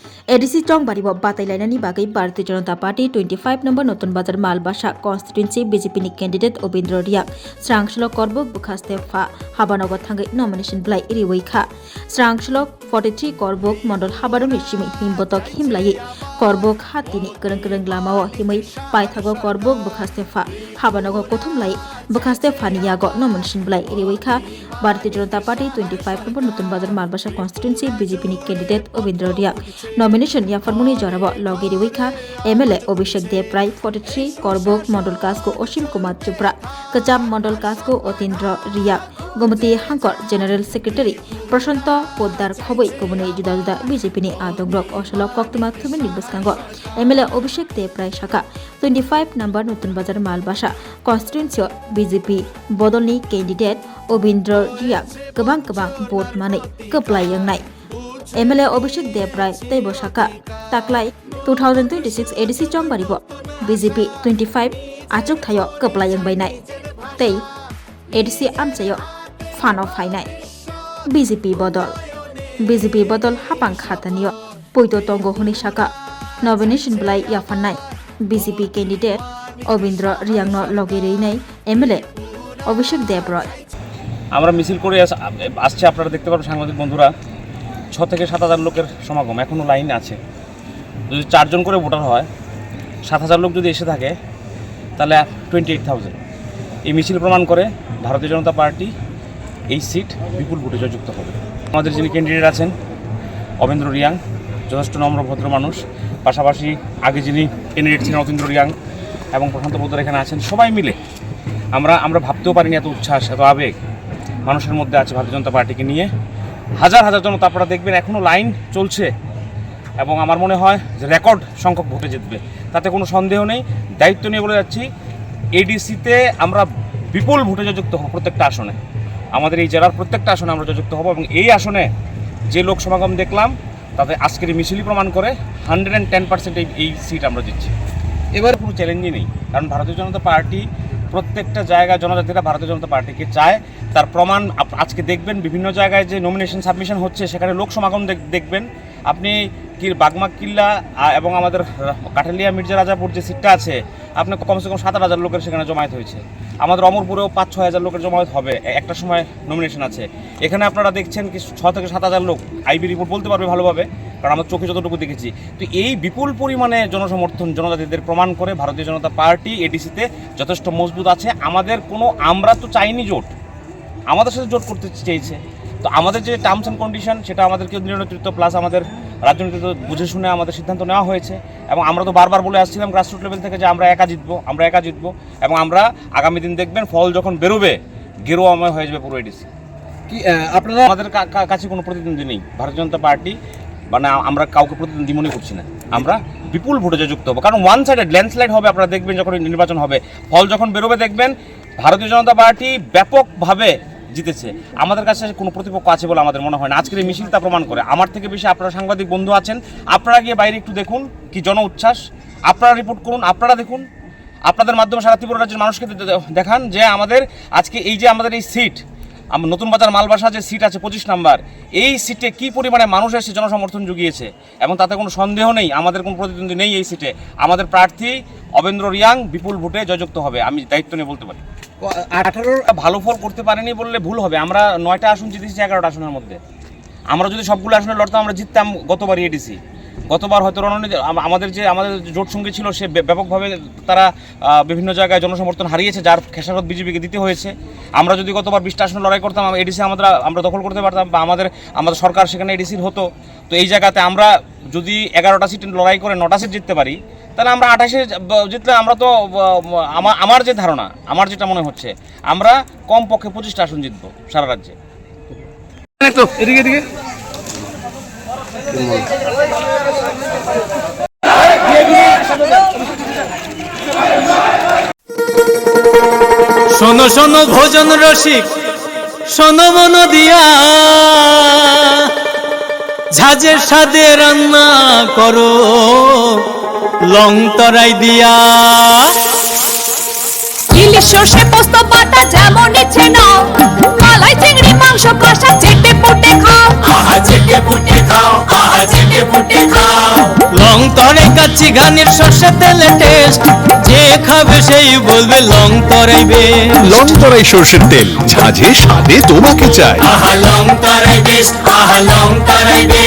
ADC चौंगबारीबो बातायलायनायनि बागै Bharatiya Janata party 25 number नतुन बाजार Malbasa कन्स्टिट्युएन्सि BJP candidate अबिन्द्र रियाक स्रांसलो करबुक बुखास्ते फा हाबानगर थांगै नमिनेशन ब्लाइ रिवैखा स्रांसलो 43 करबुक मंडल हाबारनि सिमी हिमबतक हिमलायै करबुक हातिनि गोरों लामाओ हिमै पाइथागो करबुक बुखास्ते फा हाबानगर कोथुमलायै बुखास्ते फानियागो nomination ब्लाइ रिवैखा Bharatiya Janata party 25 number नतुन बाजार मालबासा कन्स्टिट्युएन्सि बीजेपी कैंडिडेट अबिन्द्र रियाक नमिनेशन याफरमुनि जराबो लगे रिवैखा एमएलए अभिषेक देव राय 43 करबुक मंडल कासको असीम कुमार चोपड़ा कचाम मंडल कासको अतीन्द्र रियाक गोमती हांकर जेनेरेल सेक्रेटारि प्रशांत पोद्दार खबै गुबुनै जुदा जुदा बीजेपी आदंग्रक असल कक्तिमा थुमिनि बसकांगो एमएलए अभिषेक देव राय शाखा 25 नम्बर नतुन बाजार मालबासा कन्स्टिट्युएन्सि बीजेपी बदलनि कैंडिडेट अबिन्द्र रियाक गोबां भोट मानै कोप्लायनाय एमएलए अभिषेक देव राय तैब शाखा ताक्लाय 2026 एडिसी चौंबारीबो बीजेपी 25 आचुक थायो कोप्लायं बायनाय तै एडिसी आमचायो फानो फायनाय बीजेपी बदल हापां खातानियो पुइतो तंगो हुनि शाखा नमिनेशन ब्लाइ याफान्नाय बीजेपी कैंडिडेट अबिन्द्र रियांगनो लगेरैनाय एमएलए अभिषेक देव राय আমরা মিছিল করে আসছে আপনারা দেখতে পাবেন সাংবাদিক বন্ধুরা 6 থেকে 7,000 লোকের সমাগম এখনো লাইন আছে যদি 4 জন করে ভোটার হয় 7,000 লোক যদি এসে থাকে তাহলে 28,000 এই মিছিল প্রমাণ করে ভারতীয় জনতা পার্টি এই সিট বিপুল ভোটে জয়যুক্ত হবে আমাদের যিনি ক্যান্ডিডেট আছেন অবিন্দ্র রিয়াং যথেষ্ট নম্র ভদ্র মানুষ পাশাপাশি আগে যিনি ক্যান্ডিডেট ছিলেন অতীন্দ্র রিয়াং এবং প্রশান্ত পোদ্দার এখানে আছেন সবাই মিলে আমরা ভাবতেও পারিনি এত উচ্ছ্বাস এত আবেগ মানুষের মধ্যে আছে ভারতীয় জনতা পার্টিকে নিয়ে হাজার জনতা আপনারা দেখবেন এখনও লাইন চলছে এবং আমার মনে হয় যে রেকর্ড সংখ্যক ভোটে জিতবে তাতে কোনো সন্দেহ নেই দায়িত্ব নিয়ে বলে যাচ্ছি এডিসিতে আমরা বিপুল ভোটে জয়যুক্ত হব প্রত্যেকটা আসনে আমাদের এই জেলার প্রত্যেকটা আসনে আমরা জয়যুক্ত হব এবং এই আসনে যে লোক সমাগম দেখলাম তাতে আজকের এই মিছিলই প্রমাণ করে 110% এই সিট আমরা জিতছি এবার কোনো চ্যালেঞ্জই নেই কারণ ভারতীয় জনতা পার্টি প্রত্যেকটা জায়গায় জনজাতিরা ভারতীয় জনতা পার্টিকে চায় তার প্রমাণ আজকে দেখবেন বিভিন্ন জায়গায় যে নমিনেশন সাবমিশন হচ্ছে সেখানে লোক সমাগম দেখবেন আপনি বাগমা কিল্লা এবং আমাদের কাঠালিয়া মির্জা রাজাপুর যে সিটটা আছে আপনার কমসে কম 7,000 লোকের সেখানে জমায়েত হয়েছে আমাদের অমরপুরেও 5-6 হাজার লোকের জমায়েত হবে একটা সময় নমিনেশন আছে এখানে আপনারা দেখছেন কি 6 থেকে 7,000 লোক আইবি রিপোর্ট বলতে পারবে ভালোভাবে কারণ আমরা চোখে যতটুকু দেখেছি তো এই বিপুল পরিমাণে জনসমর্থন জনজাতিদের প্রমাণ করে ভারতীয় জনতা পার্টি এডিসিতে যথেষ্ট মজবুত আছে আমরা তো চাইনি জোট আমাদের সাথে জোট করতে চেয়েছে তো আমাদের যে টার্মস অ্যান্ড কন্ডিশন সেটা আমাদের কেন্দ্রীয় নেতৃত্ব প্লাস আমাদের রাজ্য নেতৃত্ব বুঝে শুনে আমাদের সিদ্ধান্ত নেওয়া হয়েছে এবং আমরা তো বারবার বলে আসছিলাম গ্রাসরুট লেভেল থেকে যে আমরা একা জিতবো এবং আমরা আগামী দিন দেখবেন ফল যখন বেরোবে গেরুয়াময় হয়ে যাবে পুরো এডিসি কি আপনারা আমাদের কাছে কোনো প্রতিদ্বন্দ্বী নেই ভারতীয় জনতা পার্টি মানে আমরা কাউকে প্রতিদ্বন্দ্বী মনে করছি না আমরা বিপুল ভোটে জয়যুক্ত হবো কারণ ওয়ান সাইডেড ল্যান্ডস্লাইড হবে আপনারা দেখবেন যখন নির্বাচন হবে ফল যখন বেরোবে দেখবেন ভারতীয় জনতা পার্টি ব্যাপকভাবে জিতেছে আমাদের কাছে কোনো প্রতিপক্ষ আছে বলে আমাদের মনে হয় না আজকের এই মিছিলটা প্রমাণ করে আমার থেকে বেশি আপনারা সাংবাদিক বন্ধু আছেন আপনারা গিয়ে বাইরে একটু দেখুন কি জন উচ্ছ্বাস আপনারা রিপোর্ট করুন আপনারা দেখুন আপনাদের মাধ্যমে সারা ত্রিপুরা রাজ্যের মানুষকে দেখান যে আমাদের আজকে এই যে আমাদের এই সিট নতুন বাজার মালবাসা যে সিট আছে 25 নাম্বার এই সিটে কি পরিমাণে মানুষ এসে জনসমর্থন জুগিয়েছে এবং তাতে কোনো সন্দেহ নেই আমাদের কোনো প্রতিদ্বন্দ্বী নেই এই সিটে আমাদের প্রার্থী অবিন্দ্র রিয়াং বিপুল ভোটে জয়যুক্ত হবে আমি দায়িত্ব নিয়ে বলতে পারি 18 ভালো ফল করতে পারেনি বললে ভুল হবে আমরা 9টা আসন জিতেছি 11টা আসনের মধ্যে আমরা যদি সবগুলো আসনে লড়তাম আমরা জিততাম গতবারই এডিসি গতবার হয়তো আমাদের জোট সঙ্গী ছিল সে ব্যাপকভাবে তারা বিভিন্ন জায়গায় জনসমর্থন হারিয়েছে যার খেসারত বিজেপিকে দিতে হয়েছে আমরা যদি গতবার 20টা আসনে লড়াই করতাম এডিসি আমরা দখল করতে পারতাম বা আমাদের সরকার সেখানে এডিসির হতো তো এই জায়গাতে আমরা যদি 11টা সিট লড়াই করে 9টা সিট জিততে পারি তাহলে আমরা 28-এ জিতলে আমরা তো আমার যে ধারণা আমার যেটা মনে হচ্ছে আমরা কমপক্ষে 25টা আসন জিতবো সারা রাজ্যে এদিকে শোনো শোনো ভোজন রসিক শোনো মন দিয়া ঝাঁঝের স্বাদে রান্না করো লং তরাই দিয়া ইলিশ সর্ষে পোস্ত বাটা যেমন ইচ্ছে নাও মালাই চিংড়ি মাংস কষা চেটে পুটে খাও চেটে পুটে খাও, আহা চেটে পুটে খাও। লং তরাই কাচ্চি ঘানির সর্ষে তেলে টেস্ট, যে খাবে সেই বলবে লং তরাই বেশ। লং তরাই সর্ষের তেল, ঝাঁঝে স্বাদে তোমাকে চাই। আহা লং তরাই বেস্ট, আহা লং তরাই বেস্ট।